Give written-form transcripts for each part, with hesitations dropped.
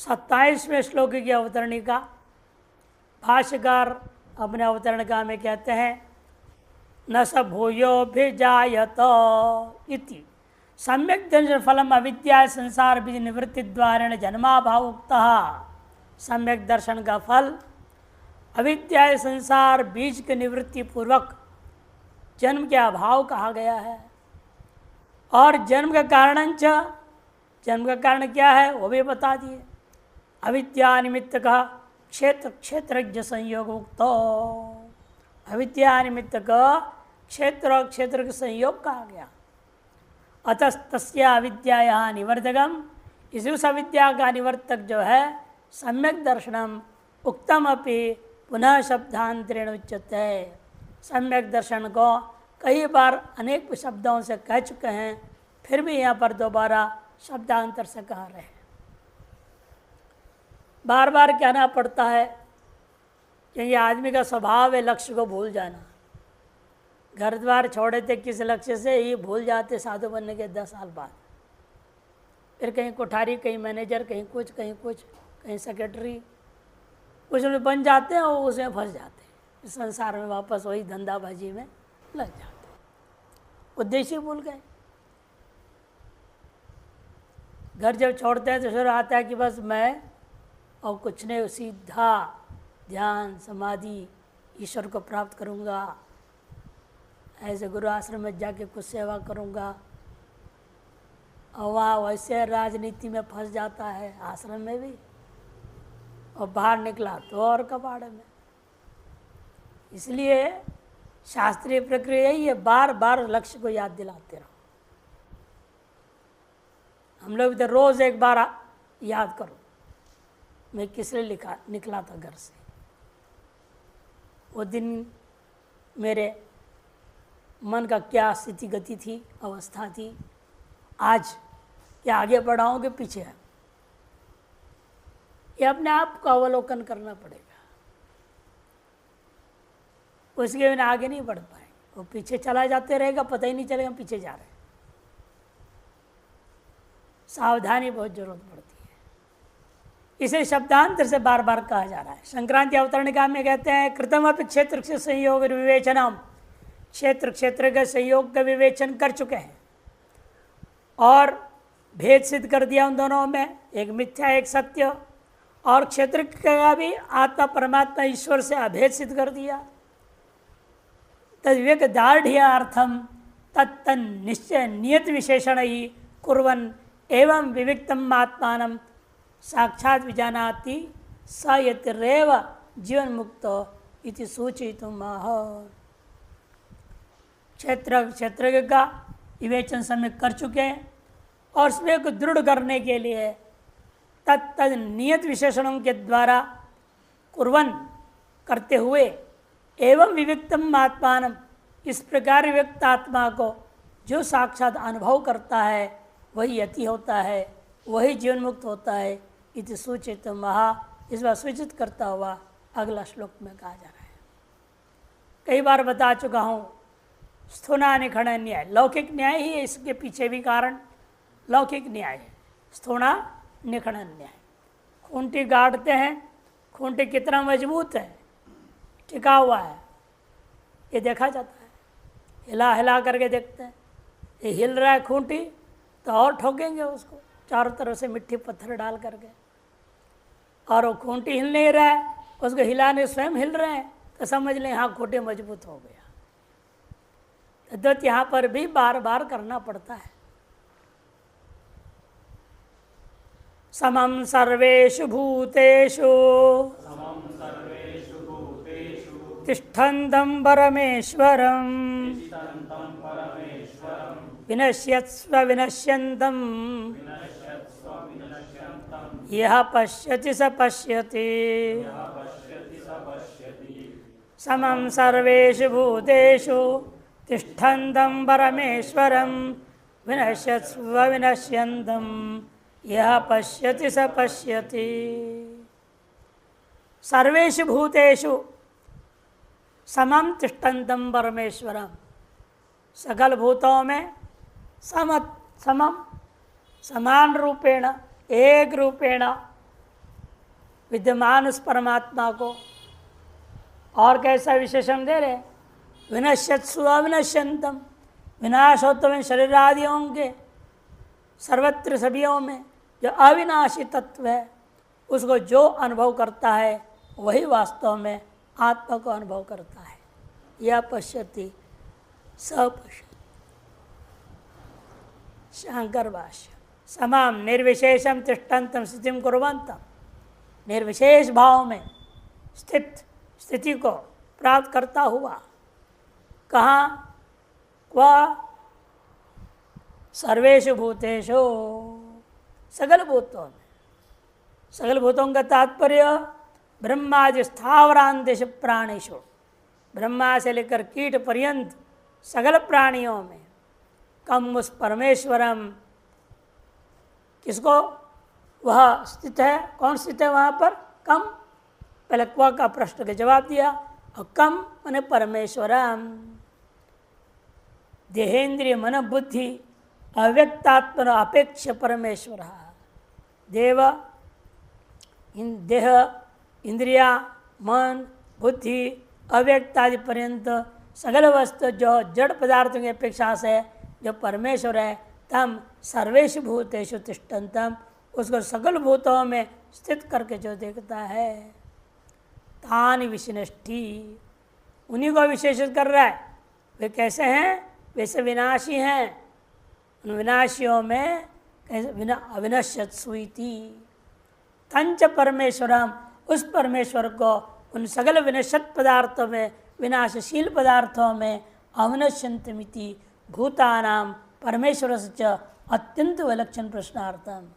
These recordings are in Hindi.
27वें श्लोक की अवतरणिका भाष्यकार अपने अवतरणिका में कहते हैं, न स भूयोभिजायत इति सम्यक दर्शन फलम अविद्या संसार बीज निवृत्ति द्वारेण जन्माभाव उक्तः। सम्यक दर्शन का फल अविद्या संसार बीज की निवृत्ति पूर्वक जन्म के अभाव कहा गया है। और जन्म का कारण जन्म का कारण क्या है वो भी बता दिए। अविद्या निमित्त का क्षेत्र क्षेत्रज्ञ संयोग उक्तो, अविद्या निमित्त का क्षेत्र और क्षेत्र के संयोग कहा गया। अतस्तस्या अविद्या निवर्तकम, इस उस अविद्या का निवर्तक जो है सम्यक दर्शनम उक्तम अपि पुनः शब्दांतरेण उच्यते। सम्यक दर्शन को कई बार अनेक शब्दों से कह चुके हैं, फिर भी यहाँ पर दोबारा शब्दांतर से कह रहे हैं। बार बार कहना पड़ता है क्योंकि आदमी का स्वभाव है लक्ष्य को भूल जाना। घर द्वार छोड़े थे किस लक्ष्य से, ही भूल जाते साधु बनने के 10 साल बाद। फिर कहीं कोठारी, कहीं मैनेजर, कहीं कुछ कहीं सेक्रेटरी, कुछ में बन जाते हैं और उसमें फंस जाते हैं। संसार में वापस वही धंधाबाजी में लग जाते हैं, उद्देश्य भूल गए। घर जब छोड़ते हैं तो फिर आता है कि बस मैं और कुछ नहीं, सीधा ध्यान समाधि ईश्वर को प्राप्त करूँगा, ऐसे गुरु आश्रम में जाके कुछ सेवा करूँगा। और वहाँ वैसे राजनीति में फंस जाता है, आश्रम में भी, और बाहर निकला तो और कबाड़ में। इसलिए शास्त्रीय प्रक्रिया यही है, बार बार लक्ष्य को याद दिलाते रहो। हम लोग तो रोज़ एक बार याद करो मैं किस लिए निकला था घर से, वो दिन मेरे मन का क्या स्थिति गति थी, अवस्था थी, आज क्या आगे बढ़ा हूँ कि पीछे है। ये अपने आप को अवलोकन करना पड़ेगा, उसके बिना आगे नहीं बढ़ पाए। वो पीछे चला जाते रहेगा, पता ही नहीं चलेगा पीछे जा रहे हैं। सावधानी बहुत जरूरत पड़ती है, इसे शब्दांतर से बार बार कहा जा रहा है। संक्रांति अवतरणिका में कहते हैं, कृतमपि क्षेत्र से संयोग विवेचनम, क्षेत्र क्षेत्र के संयोग का विवेचन कर चुके हैं और भेद सिद्ध कर दिया उन दोनों में, एक मिथ्या एक सत्य। और क्षेत्र का भी आत्मा परमात्मा ईश्वर से अभेद सिद्ध कर दिया। तद्विवेक दार्ढ्यार्थम तत्तन निश्चय नियत विशेषण ही कुर्वन् एवं विविक्तम आत्मानं साक्षात् विजानाति स यतिरेव जीवन मुक्तो इति सूचयितुम् आह। क्षेत्र का विवेचन समय कर चुके हैं और उसमें को दृढ़ करने के लिए तत्त नियत विशेषणों के द्वारा कुर्वन करते हुए एवं विविक्तम आत्मान, इस प्रकार विविक्त आत्मा को जो साक्षात अनुभव करता है वही यति होता है, वही जीवन मुक्त होता है। इति सूचित महा, इस बार सूचित करता हुआ अगला श्लोक में कहा जा रहा है। कई बार बता चुका हूँ, स्थूना निखंडन न्याय लौकिक न्याय ही है, इसके पीछे भी कारण लौकिक न्याय है। स्थूना निखंडन न्याय, खूंटी गाड़ते हैं, खूंटी कितना मजबूत है, टिका हुआ है, ये देखा जाता है। हिला हिला करके देखते हैं, ये हिल रहा है खूंटी तो और ठोकेंगे उसको चारों तरफ से मिट्टी पत्थर डाल करके, और वो खूंटी हिल नहीं रहा है, उसको हिलाने स्वयं हिल रहे हैं तो समझ लें हाँ खूंटी मजबूत हो गया। तो यहाँ पर भी बार बार करना पड़ता है। समम सर्वेषु भूतेषु तिष्ठन्तं परमेश्वरं विनश्यत्स्व विनश्यन्तं यः पश्यति स पश्यति। समं सर्वेषु भूतेषु तिष्ठन्तं परमेश्वरं विनश्यत्स्व विनश्यन्तं यः पश्यति स पश्यति। सर्वेषु भूतेषु समं तिष्ठन्तं परमेश्वरं, सकल भूतों में समम समान रूपेण एक रूपेण विद्यमान उस परमात्मा को और कैसा विशेषण दे रहे, विनश्यत्सु अविनश्यंतम, विनाश हो तो शरीर आदियों के सर्वत्र सभीयों में जो अविनाशी तत्व है उसको जो अनुभव करता है वही वास्तव में आत्मा को अनुभव करता है। यह पश्यति सपश्यति। शंकर भाष्य समाम निर्विशेषम तिष्ठन्तम स्थितिम कुर्वन्तम, निर्विशेष भाव में स्थिति को प्राप्त करता हुआ कहाँ, क्वा सर्वेषु भूतेषु, सकल भूतों में। सकल भूतों का तात्पर्य ब्रह्मादि स्थावरांतेषु प्राणेषु, ब्रह्मा से लेकर कीट पर्यंत सकल प्राणियों में कम उस परमेश्वरम किसको वह स्थित है, कौन स्थित है वहाँ पर, कम, पहले क्वा का प्रश्न का जवाब दिया, और कम माने परमेश्वरम, देहेंद्रिय मन बुद्धि अव्यक्तात्मन अपेक्ष परमेश्वर। देव देह इंद्रिया मन बुद्धि अव्यक्त आदि पर्यंत सकल वस्तु जो जड़ पदार्थों की अपेक्षा से जो परमेश्वर है, तम सर्वेषु भूतेषु तिष्ठन्तम, उसको सकल भूतों में स्थित करके जो देखता है, तानि विशिष्टि, उन्हीं को विशेषित कर रहा है। वे कैसे हैं, वैसे विनाशी हैं, उन विनाशियों में अविनश्यत्सु इति, तंच परमेश्वरम, उस परमेश्वर को उन सकल विनश्यत पदार्थों में, विनाशशील पदार्थों में, अविनश्यन्तमिति भूतानाम परमेश्वर से अत्यंत विलक्षण प्रश्नार्थम,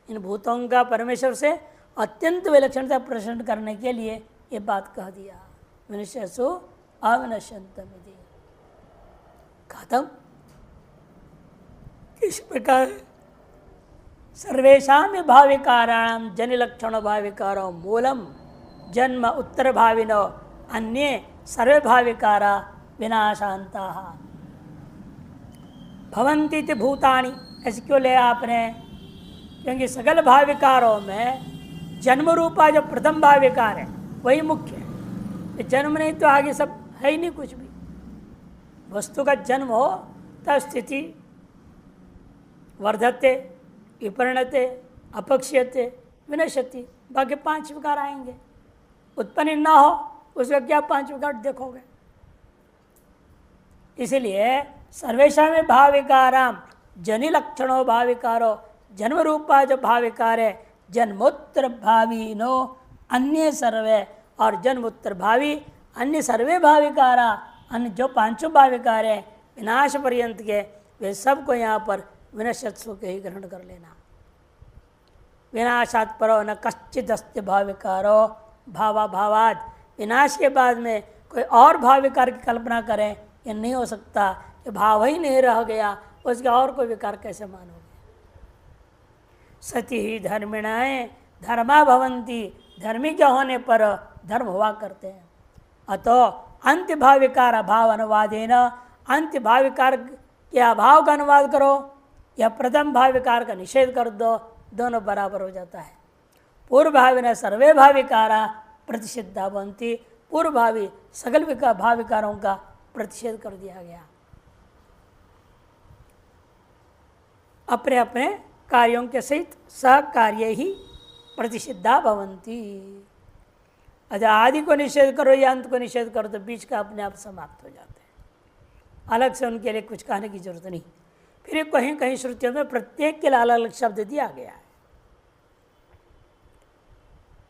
इन भूतों का परमेश्वर से अत्यंत विलक्षणता प्रश्न करने के लिए ये बात कह दिया, विनश्यसु अविनश्यन्तमिति। खत्म। किस प्रकार सर्वेशा में भाविकाराणाम जनिलक्षण भाविकारो मूलम जन्म उत्तर भाविनो अन्ये सर्वे भाविकारा विनाशांता भवन्ति इति भूतानि, ऐसे क्यों ले आपने, क्योंकि सकल भाविकारों में जन्म रूपा जो प्रथम भाविकार है वही मुख्य है। जन्म नहीं तो आगे सब है ही नहीं कुछ भी। वस्तु का जन्म हो तब स्थिति वर्धते विपरिणते अपक्ष्यते विनश्यति, बाकी पांच विकार आएंगे। उत्पन्न ना हो उसका क्या पांच विकार देखोगे। इसलिए सर्वेशा में भाविकाराम जनिलक्षणों भाविकारो, जन्म रूपा जो भाविकार है, जन्मोत्तर भावी नो अन्य सर्वे, और जन्मोत्तर भावी अन्य सर्वे भाविकारा, अन्य जो पांचों भाविकार है विनाश पर्यंत के, वे सबको यहाँ पर विनश्यत्सु के ही ग्रहण कर लेना। विनाशात् परो न कश्चित अस्ति भाविकारो भावा भावाद, विनाश के बाद में कोई और भाविकार की कल्पना करें, ये नहीं हो सकता। ये भाव ही नहीं रह गया, उसके और कोई विकार कैसे मानोगे। सती ही धर्मिणाएं धर्मा भवंती, धर्मी के होने पर धर्म हुआ करते हैं। अतो अंत्य भाविकार अभाव अनुवादेन, अंत्य भाविकार के अभाव का अनुवाद करो या प्रथम भाविकार का निषेध कर दो, दोनों बराबर हो जाता है। पूर्व भावी ने सर्वे भाविकारा प्रतिषिद्धा बनती, पूर्व भावी सकल भाविकारों का प्रतिषेध कर दिया गया। अपने अपने कार्यों के सहित सहकार्य ही प्रतिषिद्धा भवंती। अच्छा, आदि को निषेध करो या अंत को निषेध करो तो बीच का अपने आप समाप्त हो जाते हैं। अलग से उनके लिए कुछ कहने की जरूरत नहीं। फिर कहीं कहीं श्रुतियों में प्रत्येक के लिए अलग अलग शब्द दिया गया है।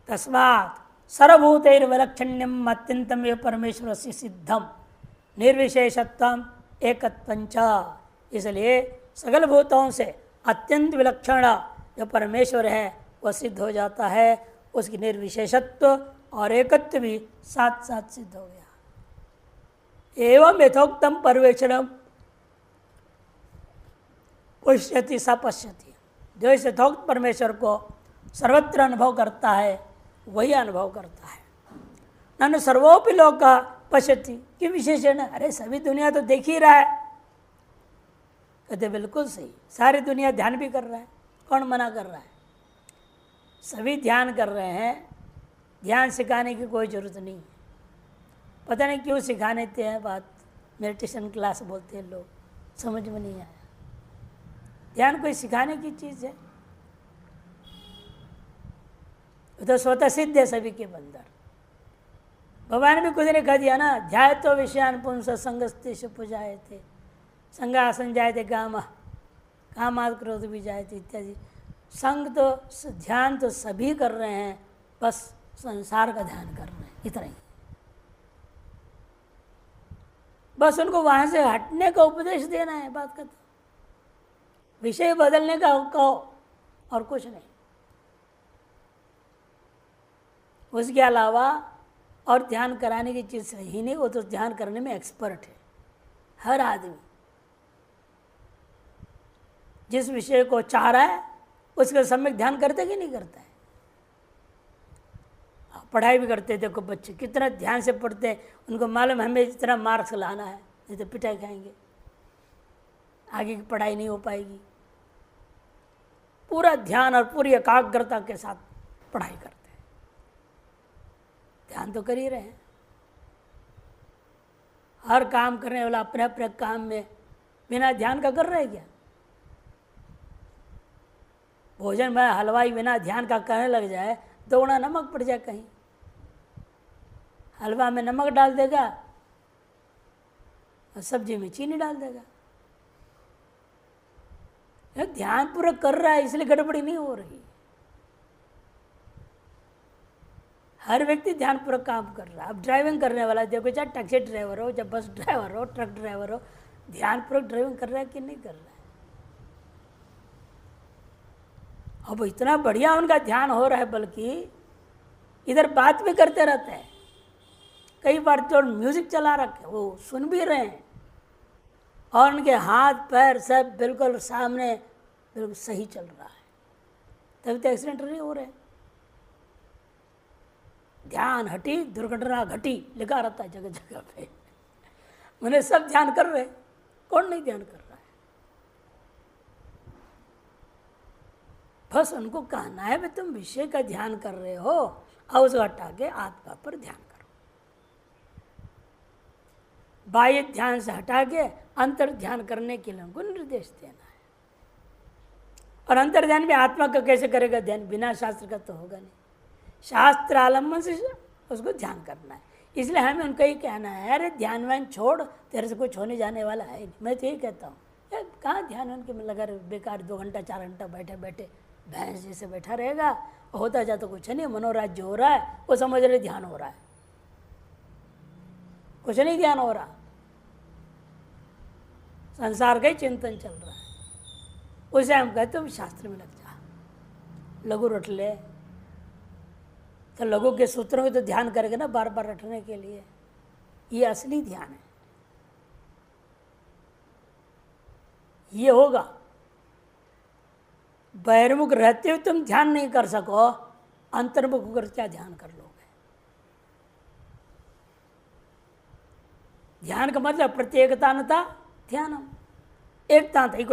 तस्मात् सर्वभूतैर्विलक्षण्यम अत्यंतम ये परमेश्वर से सिद्धम निर्विशेषत्वम एकत्वंच, इसलिए सकल भूतों से अत्यंत विलक्षण जो परमेश्वर है वह सिद्ध हो जाता है। उसकी निर्विशेषत्व और एकत्व भी साथ साथ सिद्ध हो गया। एवं यथोक्तम परमेश्वरम पश्यति स पश्यति, जो इस यथोक्त परमेश्वर को सर्वत्र अनुभव करता है वही अनुभव करता है। ननु सर्वोपि लोक पश्यति, कि विशेषण, अरे सभी दुनिया तो देख ही रहा है। कहते बिल्कुल सही, सारी दुनिया ध्यान भी कर रहा है, कौन मना कर रहा है। सभी ध्यान कर रहे हैं, ध्यान सिखाने की कोई ज़रूरत नहीं है। पता नहीं क्यों सिखाने देते हैं बात, मेडिटेशन क्लास बोलते हैं लोग, समझ में नहीं आया। ध्यान कोई सिखाने की चीज़ है, तो स्वतः सिद्ध है सभी के अंदर। भगवान भी खुद ने कह दिया ना, ध्याय तो विषयान पुंस संगस्तेषु पूजाए थे, संगासन जाए थे कामाद क्रोध भी जाए थे इत्यादि। संग तो ध्यान तो सभी कर रहे हैं, बस संसार का ध्यान कर रहे हैं, इतना ही। बस उनको वहां से हटने का उपदेश देना है, बात का विषय बदलने का कहो और कुछ नहीं। उसके अलावा और ध्यान कराने की चीज़ ही नहीं, वो तो ध्यान करने में एक्सपर्ट है हर आदमी। जिस विषय को चाह रहा है उसके सम्यक ध्यान करते कि नहीं करता है। पढ़ाई भी करते, देखो बच्चे कितना ध्यान से पढ़ते हैं, उनको मालूम है हमें इतना मार्क्स लाना है, नहीं तो पिटाई खाएंगे, आगे की पढ़ाई नहीं हो पाएगी। पूरा ध्यान और पूरी एकाग्रता के साथ पढ़ाई करते हैं, ध्यान तो कर ही रहे हैं। हर काम करने वाला अपने अपने काम में बिना ध्यान का कर रहे क्या? भोजन में हलवाई बिना ध्यान का करने लग जाए, दौड़ा नमक पड़ जाए कहीं, हलवा में नमक डाल देगा और सब्जी में चीनी डाल देगा। ध्यान पूरा कर रहा है इसलिए गड़बड़ी नहीं हो रही। हर व्यक्ति ध्यान पूर्वक काम कर रहा है। अब ड्राइविंग करने वाला देखो, चाहे टैक्सी ड्राइवर हो, चाहे बस ड्राइवर हो, ट्रक ड्राइवर हो, ध्यान पूर्वक ड्राइविंग कर रहा है कि नहीं कर रहा है? अब इतना बढ़िया उनका ध्यान हो रहा है, बल्कि इधर बात भी करते रहते हैं। कई बार जो म्यूजिक चला रखे वो सुन भी रहे हैं और उनके हाथ पैर सब बिल्कुल सामने बिल्कुल सही चल रहा है, तभी तो एक्सीडेंट नहीं हो रहे। ध्यान हटी दुर्घटना घटी लिखा रहता है जगह जगह पे। उन्हें सब ध्यान कर रहे, कौन नहीं ध्यान कर रहा है? बस उनको कहना है भाई तुम विषय का ध्यान कर रहे हो और उसको हटा के आत्मा पर ध्यान करो। बाह्य ध्यान से हटा के अंतर ध्यान करने के लिए उनको निर्देश देना है। और अंतर ध्यान भी आत्मा का कैसे करेगा ध्यान? बिना शास्त्र का तो होगा नहीं, शास्त्र आलम्बन से उसको ध्यान करना है। इसलिए हमें उनका ही कहना है, अरे ध्यानवान छोड़, तेरे से कुछ होने जाने वाला है नहीं। मैं तो यही कहता हूँ, यार कहाँ ध्यानवान के में लगा बेकार 2 घंटा 4 घंटा बैठे बैठे भैंस जैसे बैठा रहेगा, होता जाता कुछ नहीं, मनोराज्य हो रहा है, वो समझ रहे ध्यान हो रहा है, कुछ नहीं ध्यान हो रहा, संसार का ही चिंतन चल रहा है। उसे हम कहते हो शास्त्र में लग जा, लघु रट ले, तो लघु के सूत्रों में तो ध्यान करेगा ना बार बार रटने के लिए। ये असली ध्यान है, ये होगा। बहिर्मुख रहते हुए तुम ध्यान नहीं कर सको, अंतर्मुख होकर क्या ध्यान कर लोगे? ध्यान का मतलब प्रत्येकतानता ध्यानम, एक तांत एक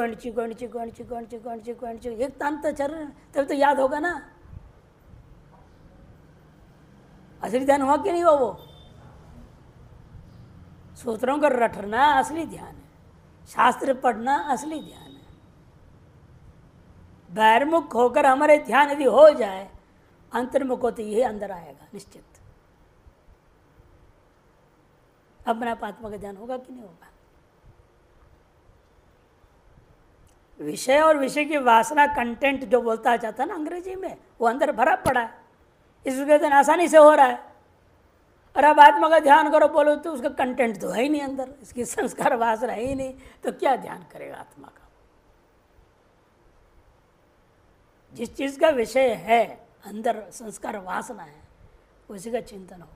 तांत चल रहे, तब तो याद होगा ना। असली ध्यान हुआ कि नहीं हुआ? वो सूत्रों का रटना असली ध्यान है, शास्त्र पढ़ना असली ध्यान है। बहिर्मुख होकर हमारे ध्यान यदि हो जाए, अंतर्मुख होते यही अंदर आएगा निश्चित। अपने आप आत्मा का ध्यान होगा कि नहीं होगा? विषय और विषय की वासना, कंटेंट जो बोलता चाहता है ना अंग्रेजी में, वो अंदर भरा पड़ा है, इसके दिन आसानी से हो रहा है। और अब आत्मा का ध्यान करो बोलो तो उसका कंटेंट तो है ही नहीं अंदर, इसकी संस्कार वासना है ही नहीं, तो क्या ध्यान करेगा आत्मा का? जिस चीज़ का विषय है अंदर संस्कार वासना है, उसी का चिंतन होगा।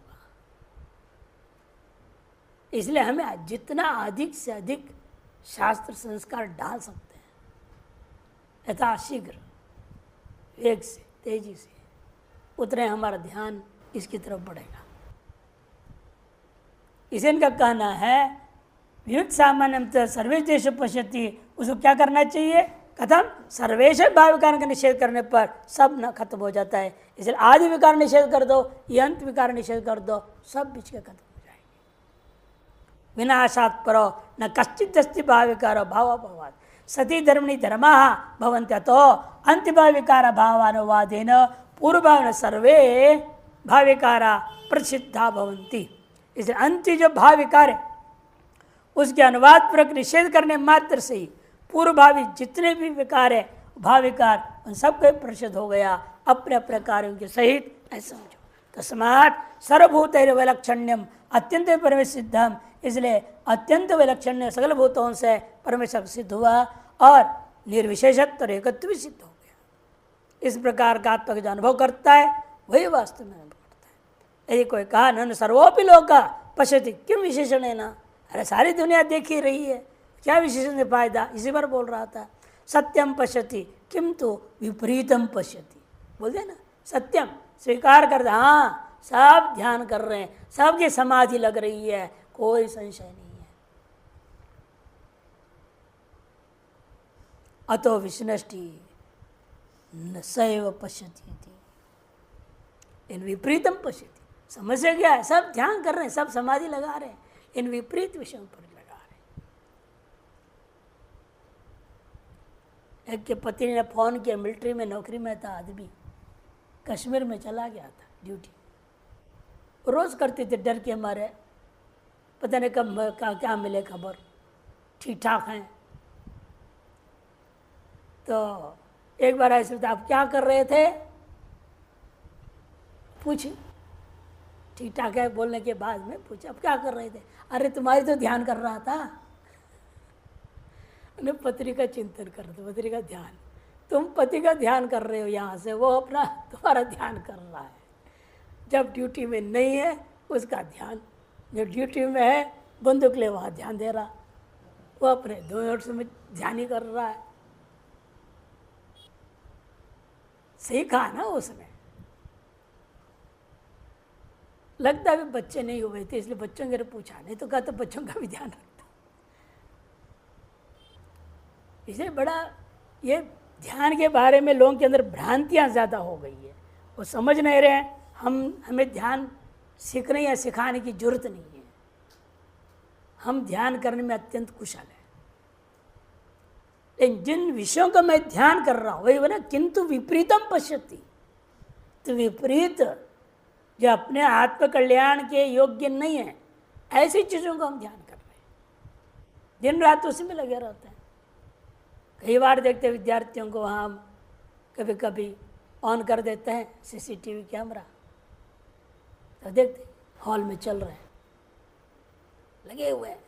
इसलिए हमें जितना अधिक से अधिक शास्त्र संस्कार डाल सकते हैं, यथाशीघ्र वेग से तेजी से, उतने हमारा ध्यान इसकी तरफ बढ़ेगा। इसे इनका कहना है वियुक्त सामान्य सर्वेश देश पश्यति, उसको क्या करना चाहिए? कथम सर्वेश भाव विकार का निषेध करने पर सब न खत्म हो जाता है। इसलिए आदि विकार निषेध कर दो, ये अंत विकार निषेध कर दो, सब बीच के खत्म हो जाएंगे। विनाशात् परो न कश्चित् अस्ति भाव विकार भावाभावात् सती धर्मणि धर्माः भवन्ति अतो अंत भाव विकार भावानुवादेन पूर्व भाव सर्वे भाव विकारा प्रसिद्धा भवन्ति। इसलिए अंत जो भाव विकार है उसके अनुवाद पूर्वक निषेध करने मात्र से ही पूर्व भावी जितने भी विकार है भाव विकार उन सबको प्रसिद्ध हो गया अपने अपने कार्यों के सहित। ऐसा समझो। तस्मात् सर्वभूत वैलक्षण्यम अत्यंत परमेश्वर सिद्धम, इसलिए अत्यंत वैलक्षण्य सकल भूतों से परमेश्वर सिद्ध हुआ और निर्विशेषत्व और एकत्व भी सिद्ध हो गया। इस प्रकार का आत्मा जो अनुभव करता है वही वास्तव में अनुभव करता है। यदि कोई कहा न सर्वोपि लोका पश्यति, क्यों विशेषण है ना, अरे सारी दुनिया देख ही रही है, क्या विशेषण से फायदा। इसी बार बोल रहा था सत्यम पश्यति किंतु विपरीतम पश्यति, बोल दे ना, सत्यम स्वीकार कर दे, हाँ सब ध्यान कर रहे हैं, सबकी समाधि लग रही है, कोई संशय नहीं है। अतो विष्णष्टि न सैव पश्यति, इन विपरीतम पश्यति। समस्या क्या है, सब ध्यान कर रहे हैं, सब समाधि लगा रहे हैं, इन विपरीत विषयों पर लगा रहे हैं। एक के पति ने फोन किया, मिलिट्री में नौकरी में था आदमी, कश्मीर में चला गया था ड्यूटी, रोज करते थे डर के मारे, पता नहीं कब क्या मिले खबर, ठीक ठाक हैं। तो एक बार ऐसे था, आप क्या कर रहे थे, पूछी, ठीक ठाक है बोलने के बाद में पूछा अब क्या कर रहे थे, अरे तुम्हारी तो ध्यान कर रहा था। पत्नी का चिंतन कर दो, पत्नी का ध्यान, तुम पति का ध्यान कर रहे हो यहाँ से, वो अपना तुम्हारा ध्यान कर रहा है। जब ड्यूटी में नहीं है उसका ध्यान, जब ड्यूटी में है बंदूक ले वहाँ ध्यान दे रहा, वो अपने 2 मिनट में ध्यान ही कर रहा है। सही कहा ना उसने। लगता है बच्चे नहीं हुए थे इसलिए बच्चों के पूछा, नहीं तो कहा तो बच्चों का भी ध्यान रखता। इसे बड़ा ये ध्यान के बारे में लोगों के अंदर भ्रांतियां ज़्यादा हो गई है, वो समझ नहीं रहे हैं। हमें ध्यान सीखने या सिखाने की जरूरत नहीं है, हम ध्यान करने में अत्यंत कुशल है। लेकिन जिन विषयों का मैं ध्यान कर रहा हूँ वही बोला किंतु विपरीतम पश्यति, तो विपरीत जो अपने आत्म कल्याण के योग्य नहीं है ऐसी चीज़ों को हम ध्यान कर रहे हैं, दिन रात उसी में लगे रहते हैं। कई बार देखते विद्यार्थियों को वहाँ हम कभी कभी ऑन कर देते हैं सीसीटीवी कैमरा, तो देखते हॉल में चल रहे हैं, लगे हुए हैं।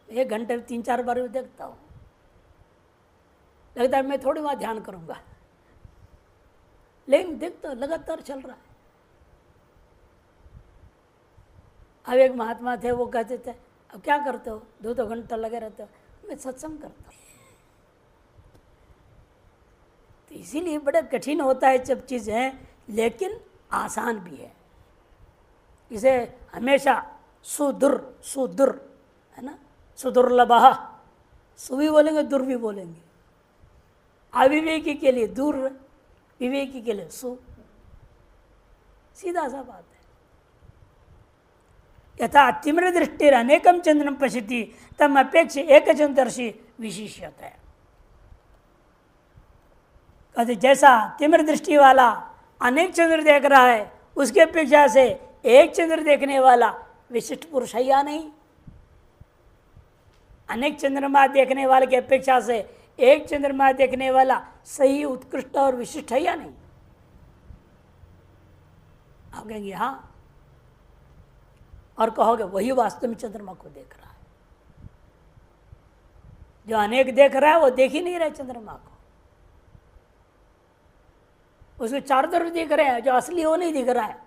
1 घंटे में 3-4 बार भी देखता हूँ, लगता है मैं थोड़ी वहाँ ध्यान करूँगा, लेकिन देखता लगातार चल रहा है। अब एक महात्मा थे, वो कहते थे अब क्या करते हो, 2 घंटा लगे रहते हो, मैं सत्संग करता हूँ। तो इसीलिए बड़ा कठिन होता है सब चीज़ें, लेकिन आसान भी है। इसे हमेशा सुदुर है ना, सुदुर्लभः, सु भी बोलेंगे दुर भी बोलेंगे। अविवेकी के लिए दूर, विवेकी के लिए सु, सीधा सा बात है। यथा तिम्र दृष्टि अनेकम चंद्रम पश्यति तम अपेक्ष एक चंद्रदर्शी विशिष्यता है। कहते जैसा तिम्र दृष्टि वाला अनेक चंद्र देख रहा है, उसकी अपेक्षा से एक चंद्र देखने वाला विशिष्ट पुरुष है या नहीं। अनेक चंद्रमा देखने वाले की अपेक्षा से एक चंद्रमा देखने वाला सही उत्कृष्ट और विशिष्ट है या नहीं। आप कहेंगे हाँ, और कहोगे वही वास्तव में चंद्रमा को देख रहा है। जो अनेक देख रहा है वो देख ही नहीं रहा चंद्रमा को, उसके चारों तरफ दिख रहे हैं, जो असली वो नहीं दिख रहा है।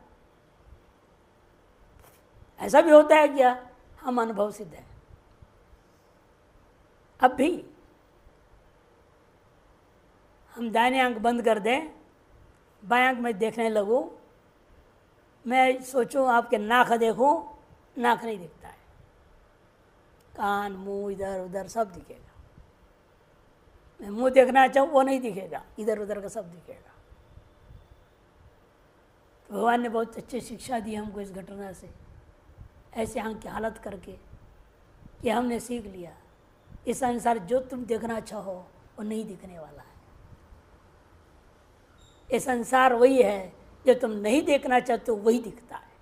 ऐसा भी होता है क्या, हम अनुभव सिद्ध है। अब भी हम दाहिने आंख बंद कर दें, बाएं आंख में देखने लगूं, मैं सोचूं आपके नाक देखूं, नाक नहीं दिखता है, कान मुंह इधर उधर सब दिखेगा। मैं मुंह देखना चाहूँ वो नहीं दिखेगा, इधर उधर का सब दिखेगा। तो भगवान ने बहुत अच्छी शिक्षा दी हमको इस घटना से, ऐसे आंख की हालत करके कि हमने सीख लिया इस अनुसार जो तुम देखना चाहो वो नहीं दिखने वाला है। ये संसार वही है जो तुम नहीं देखना चाहते हो वही दिखता है।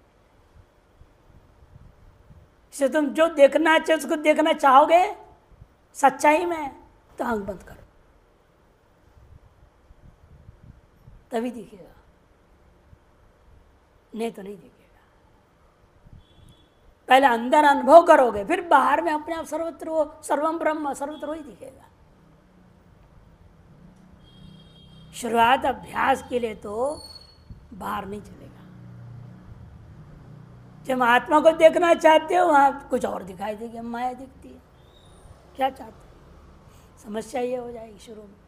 इससे तुम जो देखना चाहो उसको देखना चाहोगे सच्चाई में तो आंख बंद करो, तभी दिखेगा, नहीं तो नहीं दिखेगा। पहले अंदर अनुभव करोगे फिर बाहर में अपने आप सर्वत्र वो सर्वम ब्रह्म सर्वत्र वही दिखेगा। शुरुआत अभ्यास के लिए तो बाहर नहीं चलेगा। जब आत्मा को देखना चाहते हो वहां कुछ और दिखाई देगी, माया दिखती है। क्या चाहते हो? समस्या ये हो जाएगी शुरू में।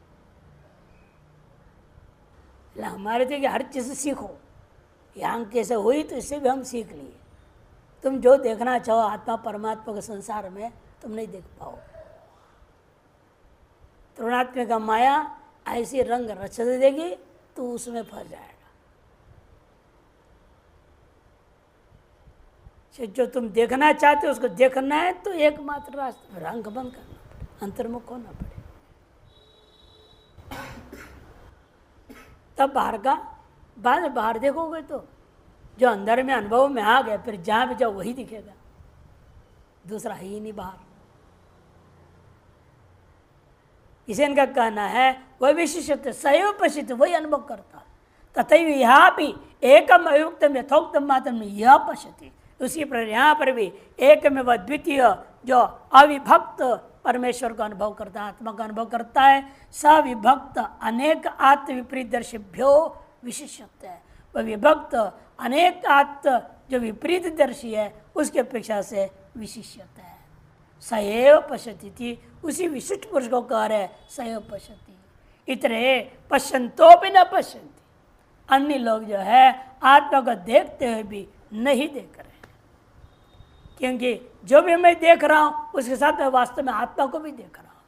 हमारे थे कि हर चीज सीखो, यहाँ कैसे हुई तो इससे भी हम सीख लिए। तुम जो देखना चाहो आत्मा परमात्मा के संसार में तुम नहीं देख पाओगे। त्रिगुणात्मक माया ऐसी रंग रच देगी तो उसमें फंस जाएगा। जो तुम देखना चाहते हो उसको देखना है तो एकमात्र रास्ता फिर आंख बंद करना पड़े, अंतर्मुख होना पड़े, तब बाहर का बाद में बाहर देखोगे तो जो अंदर में अनुभव में आ गया फिर जहां भी जाओ वही दिखेगा, दूसरा ही नहीं बाहर। इसे इनका कहना है वह विशिष्ट सैव पश्चित वही अनुभव करता तथा यहाँ भी एकम अयुक्तम यथोक्तम मात्रम यह पश्यति। उसी पर यहाँ पर भी एक में वह द्वितीय जो अविभक्त परमेश्वर का अनुभव करता है, आत्मा का अनुभव करता है। सविभक्त अनेक आत्म विपरीत दर्शिभ्यो विशिष्ट है। वह विभक्त अनेक आत्म जो विपरीत दर्शी है उसके अपेक्षा से विशिष्ट है। सएव पश्यति थी, उसी विशिष्ट पुरुष को कह रहे सएव पश्यति। इतरे पश्यंतो भी न पश्यंती, अन्य लोग जो है आत्मा को देखते हुए भी नहीं देख रहे, क्योंकि जो भी मैं देख रहा हूं उसके साथ मैं वास्तव में आत्मा को भी देख रहा हूं।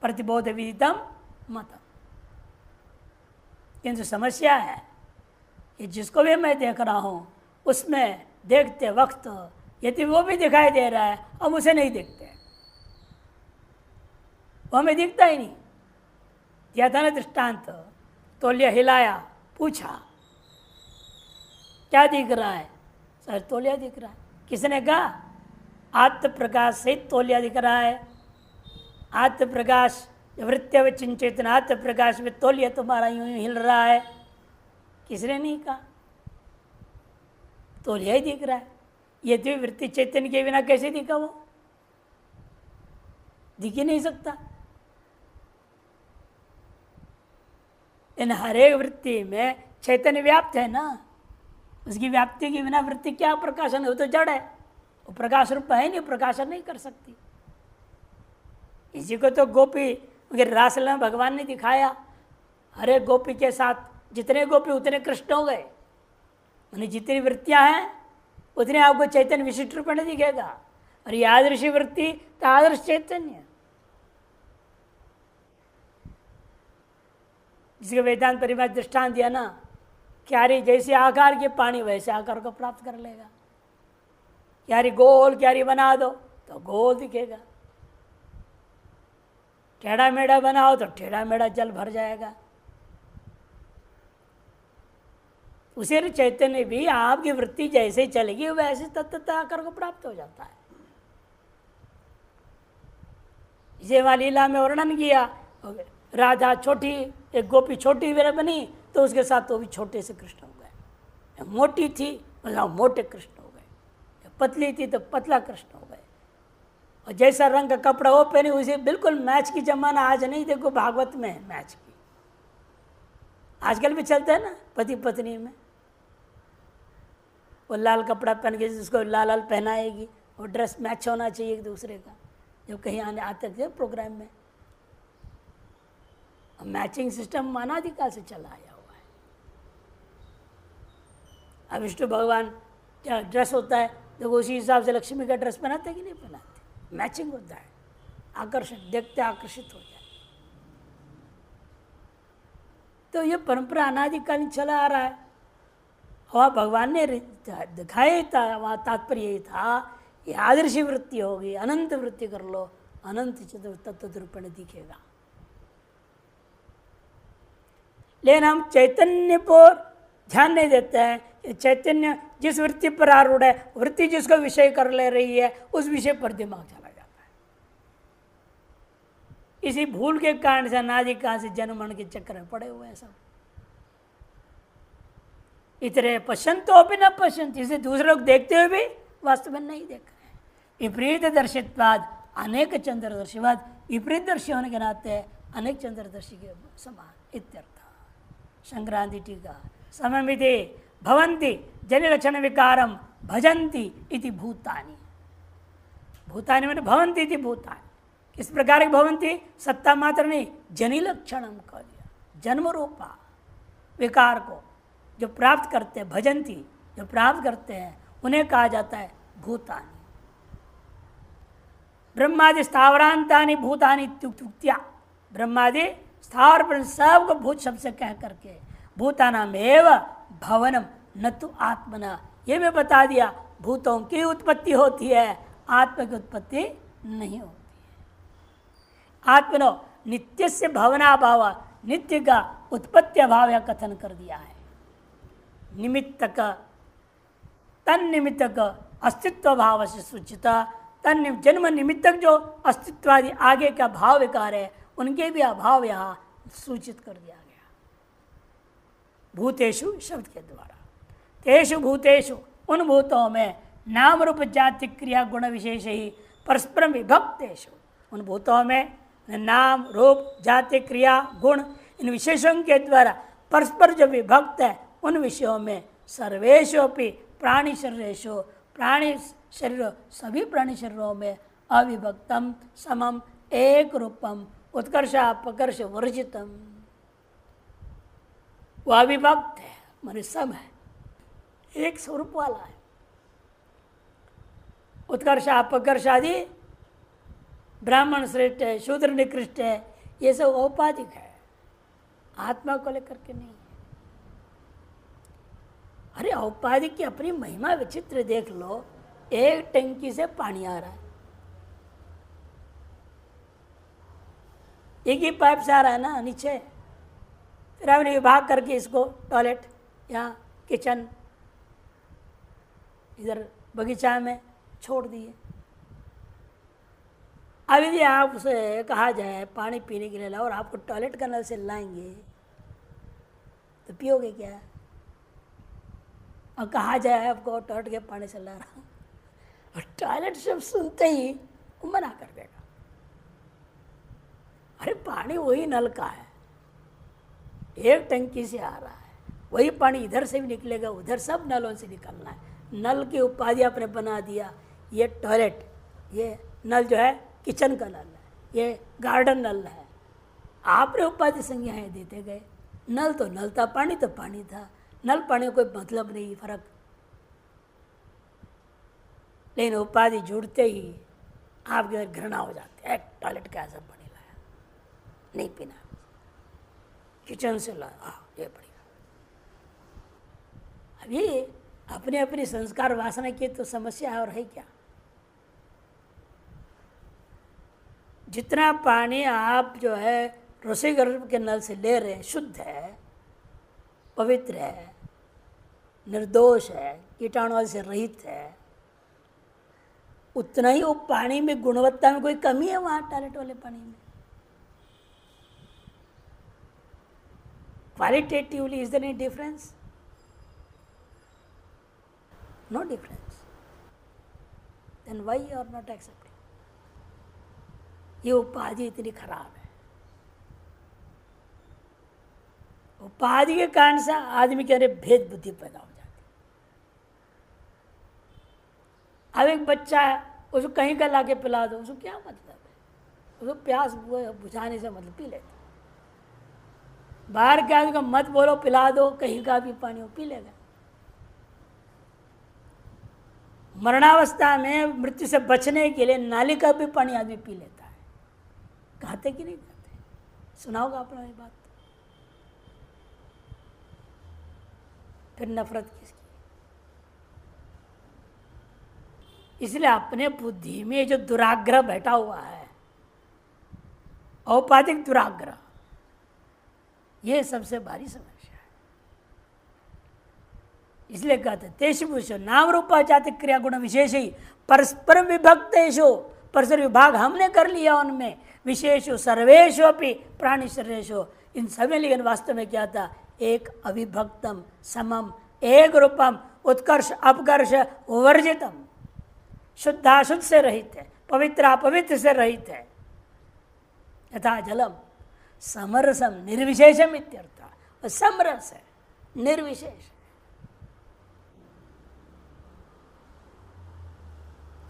प्रतिबोध विदितम मतम। किंतु समस्या है कि जिसको भी मैं देख रहा हूं उसमें देखते वक्त यदि वो भी दिखाई दे रहा है हम उसे नहीं देखते, वो हमें दिखता ही नहीं। दिया था ना दृष्टांत, तौलिया हिलाया, पूछा क्या दिख रहा है, सर तौलिया दिख रहा है। किसने कहा? आत्म प्रकाश से तौलिया दिख रहा है। आत्म प्रकाश वृत्य चिंचेतन आत्म प्रकाश में तौलिया तुम्हारा यूं यूं हिल रहा है, किसने नहीं कहा? तौलिया ही दिख रहा है। यदि वृत्ति चैतन्य के बिना कैसे दिखा? वो दिख ही नहीं सकता। इन हरेक वृत्ति में चैतन्य व्याप्त है ना, उसकी व्याप्ति के बिना वृत्ति क्या प्रकाशन है? वो तो जड़ है, वो प्रकाश रूप है नहीं, प्रकाशन नहीं कर सकती। इसी को तो गोपी रासलीला में भगवान ने दिखाया। हरे गोपी के साथ जितने गोपी उतने कृष्ण हो गए, उन्हें जितनी वृत्तियां हैं उतने आपको चैतन्य विशिष्ट रूप में दिखेगा। और ये आदर्शी वृत्ति तो आदर्श चैतन्य, जिसके वेदांत परिभाषा दृष्टांत दिया ना, क्यारी जैसे आकार के पानी वैसे आकार को प्राप्त कर लेगा। क्यारी गोल क्यारी बना दो तो गोल दिखेगा, टेढ़ा मेढ़ा बनाओ तो टेढ़ा मेढ़ा जल भर जाएगा। उसे चैतन्य भी आपकी वृत्ति जैसे चलेगी वैसे तत्त आकार को प्राप्त हो जाता है। इसे वाली लीला में वर्णन किया, राधा छोटी एक गोपी छोटी बनी तो उसके साथ तो भी छोटे से कृष्ण हो गए। मोटी थी तो मोटे कृष्ण हो गए, पतली थी तो पतला कृष्ण हो गए। और जैसा रंग का कपड़ा वो पहने उसे बिल्कुल मैच की जमाना आज नहीं, देखो भागवत में है मैच की, आजकल भी चलता है ना पति पत्नी में। वो लाल कपड़ा पहन के जिसको लाल लाल पहनाएगी, वो ड्रेस मैच होना चाहिए एक दूसरे का, जब कहीं आने आते थे प्रोग्राम में। मैचिंग सिस्टम अनादिकाल से चला आया हुआ है। अब विष्णु भगवान क्या ड्रेस होता है, देखो उसी हिसाब से लक्ष्मी का ड्रेस पहनाते कि नहीं पहनाते, मैचिंग होता है। आकर्षण, देखते आकर्षित हो जाए। तो ये परंपरा अनादिकालीन चला आ रहा है। वह भगवान ने दिखाया था, वहाँ तात्पर्य यही था, ये आदर्शी वृत्ति होगी, अनंत वृत्ति कर लो, अनंत तत्व रूप में दिखेगा। लेकिन हम चैतन्य पर ध्यान नहीं देते हैं। चैतन्य जिस वृत्ति पर आरूढ़ है, वृत्ति जिसको विषय कर ले रही है, उस विषय पर दिमाग चला जाता है। इसी भूल के कारण से अनादिकाल से जन्म मरण के चक्कर में पड़े हुए हैं सब। इतने पश्यंतो भी न पश्यंत, इसे दूसरे लोग देखते हुए भी वास्तव में नहीं देख रहे हैं। विपरीत दर्शित्वाद अनेक चंद्रदर्शिवाद, विपरीत दर्शी होने के नाते अनेक चंद्रदर्शी के समान इत्यर्थ। संक्रांति टीका सममिति भवन्ति जनिलक्षण विकारम भजन्ति इति भूतानि। भूतानि मैंने भवन्ति इति भूतानि। किस प्रकार के भवन्ति? सत्ता मात्र नहीं, जनिलक्षणम कह दिया, जन्म रूपा विकार को जो प्राप्त करते हैं, भजन्ति जो प्राप्त करते हैं, उन्हें कहा जाता है भूतानि। ब्रह्मादि स्थावरांतानि भूतानि इत्युक्त्या, ब्रह्मादि स्थावर पर सबको भूत शब्द से कह करके भूतानाम एव भवनम न तो आत्मना, ये भी बता दिया भूतों की उत्पत्ति होती है, आत्मा की उत्पत्ति नहीं होती है। आत्मनो नित्य से भवनाभाव, नित्य का उत्पत्ति अभाव या कथन कर दिया है। निमित्त का तन निमित्त का अस्तित्व भाव से सूचित, तन जन्म निमित्तक जो अस्तित्वादि आगे का भाव विकार है, उनके भी अभाव यहाँ सूचित कर दिया गया भूतेषु शब्द के द्वारा। तेषु भूतेषु, उन भूतों में नाम रूप जाति क्रिया गुण विशेष ही परस्पर विभक्तेषु, उन भूतों में नाम रूप जाति क्रिया गुण इन विशेषों के द्वारा परस्पर जो विभक्त है, उन विषयों में सर्वेषु अपि प्राणी शरीरेषु, प्राणी शरीर सभी प्राणी शरीरों में अविभक्तम समम एक रूपम उत्कर्ष अपकर्ष वर्जितम, वह अविभक्त है, माने सब है, एक स्वरूप वाला है। उत्कर्ष अपकर्ष आदि ब्राह्मण श्रेष्ठ है, शूद्र निकृष्ट है, ये सब औपाधिक है, आत्मा को लेकर के नहीं है। अरे औपाधिक की अपनी महिमा विचित्र देख लो, एक टंकी से पानी आ रहा है, एक ही पाइप से आ रहा है ना नीचे, फिर हमने विभाग करके इसको टॉयलेट या किचन इधर बगीचा में छोड़ दिए। अब यदि आपसे कहा जाए पानी पीने के लिए लाओ और आपको टॉयलेट का नल से लाएंगे तो पियोगे क्या? और कहा जाए आपको टॉयलेट के पानी से ला रहा हूँ, और टॉयलेट शब्द सुनते ही वो मना कर देगा। अरे पानी वही नल का है, एक टंकी से आ रहा है, वही पानी इधर से भी निकलेगा, उधर सब नलों से निकलना है। नल की उपाधि आपने बना दिया, ये टॉयलेट, ये नल जो है किचन का नल है, ये गार्डन नल है, आपने उपाधि संज्ञाएं देते गए। नल तो नल था, पानी तो पानी था, नल पानी कोई मतलब नहीं, फर्क। लेकिन उपाधि जुड़ते ही आपके घृणा हो जाती है, टॉयलेट का ऐसा पानी लाया, नहीं पीना, किचन से लाया, ये बढ़िया। अभी अपने अपने संस्कार वासना की तो समस्या है और है क्या। जितना पानी आप जो है रसोई घर के नल से ले रहे हैं, शुद्ध है, पवित्र है, निर्दोष है, कीटाणुओं से रहित है, उतना ही वो पानी में गुणवत्ता में कोई कमी है वहाँ टॉयलेट वाले पानी में? Qualitatively is there any difference? No difference. Then why you are not accepting? ये उपाधि इतनी खराब है, उपाधि के कारण से आदमी के अंदर भेद बुद्धि पैदा हो जाती है। अब एक बच्चा है, उसको कहीं का लाके पिला दो, उसको क्या मतलब है? उसको प्यास बुझाने से मतलब पी लेता। बाहर के आदमी को मत बोलो पिला दो, कहीं का भी पानी वो पी लेगा। मरणावस्था में मृत्यु से बचने के लिए नाली का भी पानी आदमी पी लेता है। कहते कि नहीं कहते? सुना होगा आपने ये बात। फिर नफरत किसकी? इसलिए अपने बुद्धि में जो दुराग्रह बैठा हुआ है, औपाधिक दुराग्रह, ये सबसे भारी समस्या है। इसलिए कहते तेषु पुरुषो नाम रूपाचाति क्रिया गुण विशेष ही परस्पर विभक्तेषु, परस्पर विभाग हमने कर लिया उनमें, विशेषु सर्वेषु अपि प्राणी शरीरेषु, इन सभी। लेकिन वास्तव में क्या था? एक अविभक्तम समम एक रूपम उत्कर्ष अपकर्ष वर्जितम, शुद्धाशुद्ध से रहित है, पवित्र अपवित्र से रहित है। यथा जलम समरसम निर्विशेषम इत्यर्थ। समरस है, निर्विशेष।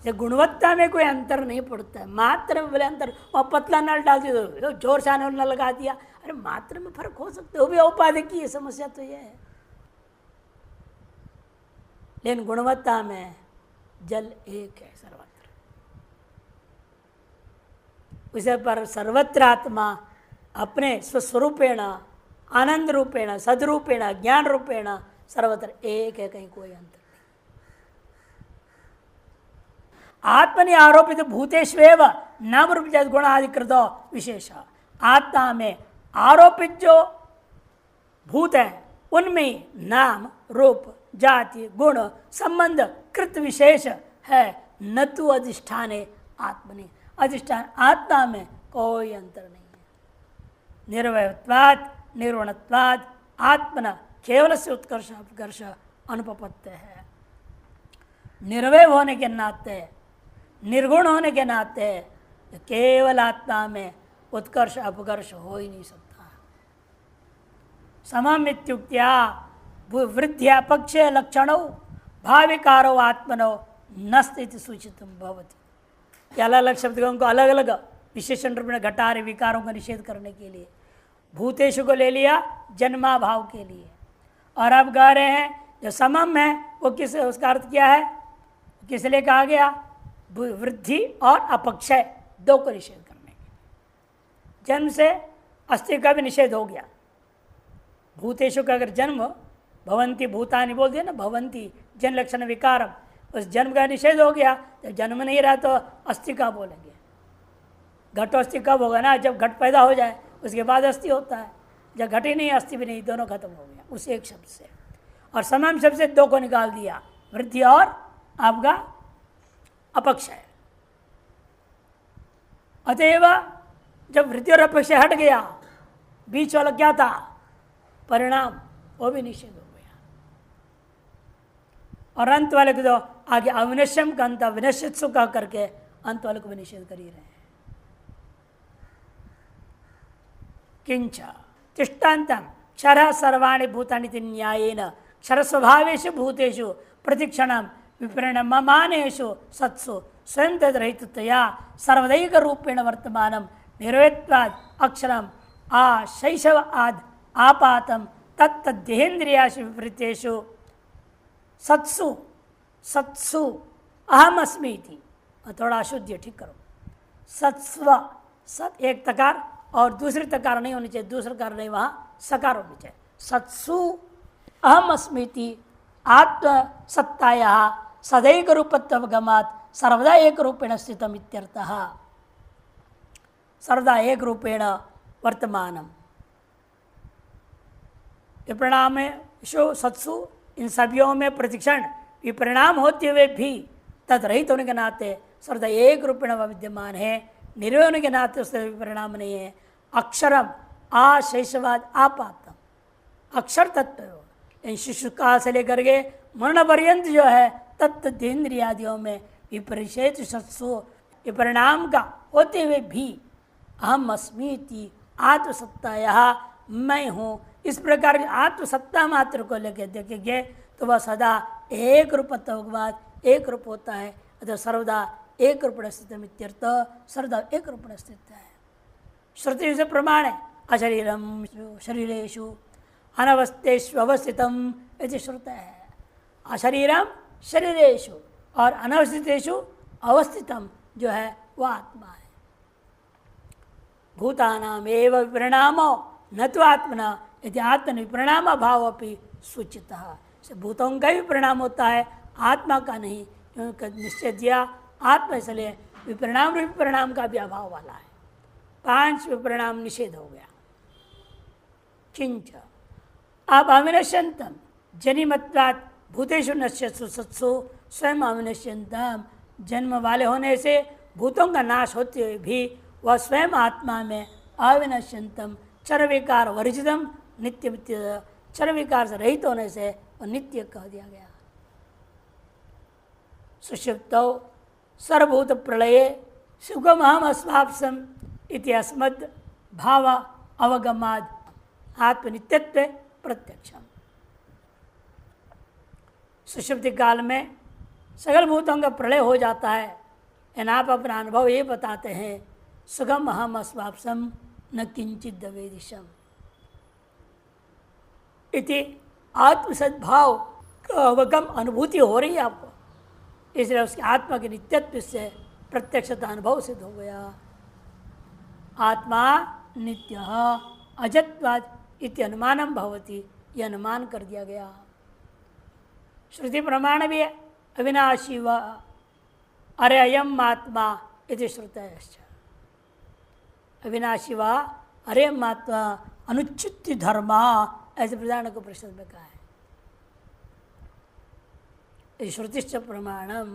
गुणवत्ता में कोई अंतर नहीं पड़ता है, मात्र में बोले अंतर। और पतला नल डाल दिया तो जोर से आने नल लगा दिया, अरे मात्र में फर्क हो सकता है, वो भी औपाधिक की समस्या तो यह है। लेकिन गुणवत्ता में जल एक है सर्वत्र। उसे पर सर्वत्र आत्मा अपने स्वस्वरूपेण आनंद रूपेण सदरूपेण ज्ञान रूपेण सर्वत्र एक है, कहीं कोई अंतर। आत्मनि आरोपित भूतेष्वेव नाम रूप गुण आदिकृत विशेष। आत्मा में आरोपित जो भूत है उनमें नाम रूप जाति गुण संबंध कृत विशेष है, न तो अधिष्ठान आत्मनि। अधिष्ठान आत्मा में कोई अंतर नहीं है। निर्वयत्वात् निर्वणत्वात् आत्मन केवल से उत्कर्ष अपकर्ष अनुपपत्ति है। निर्वय होने के नाते, निर्गुण होने के नाते केवल आत्मा में उत्कर्ष अपकर्ष हो ही नहीं सकता। समम इत्युक्त्या वृद्ध्या पक्ष लक्षणों भाविकारो आत्मनो नस्ति सूचित भवति। अलग अलग शब्दों को अलग अलग विशेषण रूप में घटा रहे विकारों का निषेध करने के लिए। भूतेषु को ले लिया जन्मा भाव के लिए, और अब कह रहे हैं जो समम है वो किस, उसका अर्थ क्या है, किस लिए कहा गया? वृद्धि और अपक्षय दो को निषेध करने के लिए। जन्म से अस्थि का भी निषेध हो गया। भूतेषु का अगर जन्म भवंती भूतानि बोल दिया ना, भवंती जन लक्षण विकारम, उस जन्म का निषेध हो गया। जब जन्म नहीं रहा तो अस्थि का बोलेंगे। घट अस्थि कब होगा ना? जब घट पैदा हो जाए उसके बाद अस्थि होता है। जब घट ही नहीं अस्थि भी नहीं, दोनों खत्म हो गया उस एक शब्द से। और समम शब्द से दो को निकाल दिया, वृद्धि और आपका अपक्षय। अतएव जब वृद्धि और अपक्षय हट गया, बीच वाला क्या था? परिणाम, वो भी निषेध हो गया। और अंत वाले को तो आगे अविनश्यम का अंत अविनश्यत्सु का करके अंत वाले को भी निषेध कर ही रहे हैं। किंच तिष्ठान्तम क्षर सर्वाणि भूतानि न्यायेन क्षर स्वभावेषु भूतेषु प्रतिक्षणम विपरिणममानेषु सत्सु स्वयं तद्रहिततया सर्वदैक रूपेण वर्तमानं निर्वयत्वात् अक्षरम आ शैशव आद आपातम तत्तदेहेन्द्रियासु विपरीतेषु सत्सु सत्सु अहम अस्मि इति। थोड़ा अशुद्ध ठीक करो। सत्स्व, सत एक तकार और दूसरी तकार नहीं होनी चाहिए, दूसरा कार नहीं, वहाँ सकार होनी चाहिए। सत्सु अहम अस्मि इति आत्म सत्ताया सदैक रूपत्वगमात् सर्वदा एक रूपेण स्थितम इत्यर्थः। सर्वदा एक रूपेण वर्तमानम विपरिणाम सत्सु, इन सभीयों में प्रतिक्षण विपरिणाम होते हुए भी तद्रहित होने के नाते सर्वदा एक रूपेण विद्यमान है। निर्वय होने के नाते उससे विपरिणाम नहीं है। अक्षरम आ शैशवाद आपातम, अक्षर तत्व इन शिशु काल से लेकर के मरण पर्यंत जो है तत्तेन्द्रियादियों में विपरिषेत सत्सु विपरिणाम का होते हुए भी अहम अस्मीति आत्मसत्ताया मैं हूँ, इस प्रकार की आत्मसत्ता मात्र को लेकर देखेंगे तो वह सदा एक रूपत्ववाद एक रूप होता है। अतः सर्वदा एक रूप स्थित मित्यर्थ, सर्वदा एक रूप स्थित है। श्रुति से प्रमाण है अशरीरम शरीरेषु अनवस्थेषु अवस्थितम यदि श्रुत है। अशरीरम शरीरेषु और अनवस्थितेषु अवस्थितम जो है वह आत्मा है। भूतानाम एव विपरिणामो न तो आत्मना यदि आत्मन विपरिणाम भाव अपनी सूचित। भूतों का भी परिणाम होता है, आत्मा का नहीं, क्योंकि निश्चय दिया आत्मा इसलिए विपरिणाम रूपी परिणाम का भी अभाव वाला है। 5 विपरिणाम निषेध हो गया। किंच अब अविनश्यंतम जनिमत्वात् भूतेषु नश्यसु सत्सु स्वयं अविनश्यंतम, जन्म वाले होने से भूतों का नाश होते हुए भी वह स्वयं आत्मा में अविनश्यंतम चर विकार वर्जितम नित्य, चर विकार से रहित होने से वह नित्य कह दिया गया। सुषुप्तौ सर्वभूत प्रलये सुगमहम अस्वाप्सम इति अस्मद् भाव अवगमाद आत्मनित्यत्व प्रत्यक्षम। सुषुप्ति काल में सकल भूतों का प्रलय हो जाता है, एन आप अपना अनुभव ये बताते हैं सुगम अहम अस्वाप्सम न किंचित दवेदिशम इति आत्मसद्भाव का अवगम अनुभूति हो रही है आपको, इसलिए उसके आत्मा के नित्यत्व से प्रत्यक्षता अनुभव सिद्ध हो गया। आत्मा नित्य अजत्वाद इति अनुमानम भवति, यह अनुमान कर दिया गया। श्रुति प्रमाण भी है, अविनाशी व अरे अयम आत्मा इति श्रुतयश्च। अविनाशी व अरे आत्मा अनुचित धर्मा, ऐसे प्रधान को प्रश्न में कहा है। श्रुतिश्च प्रमाणम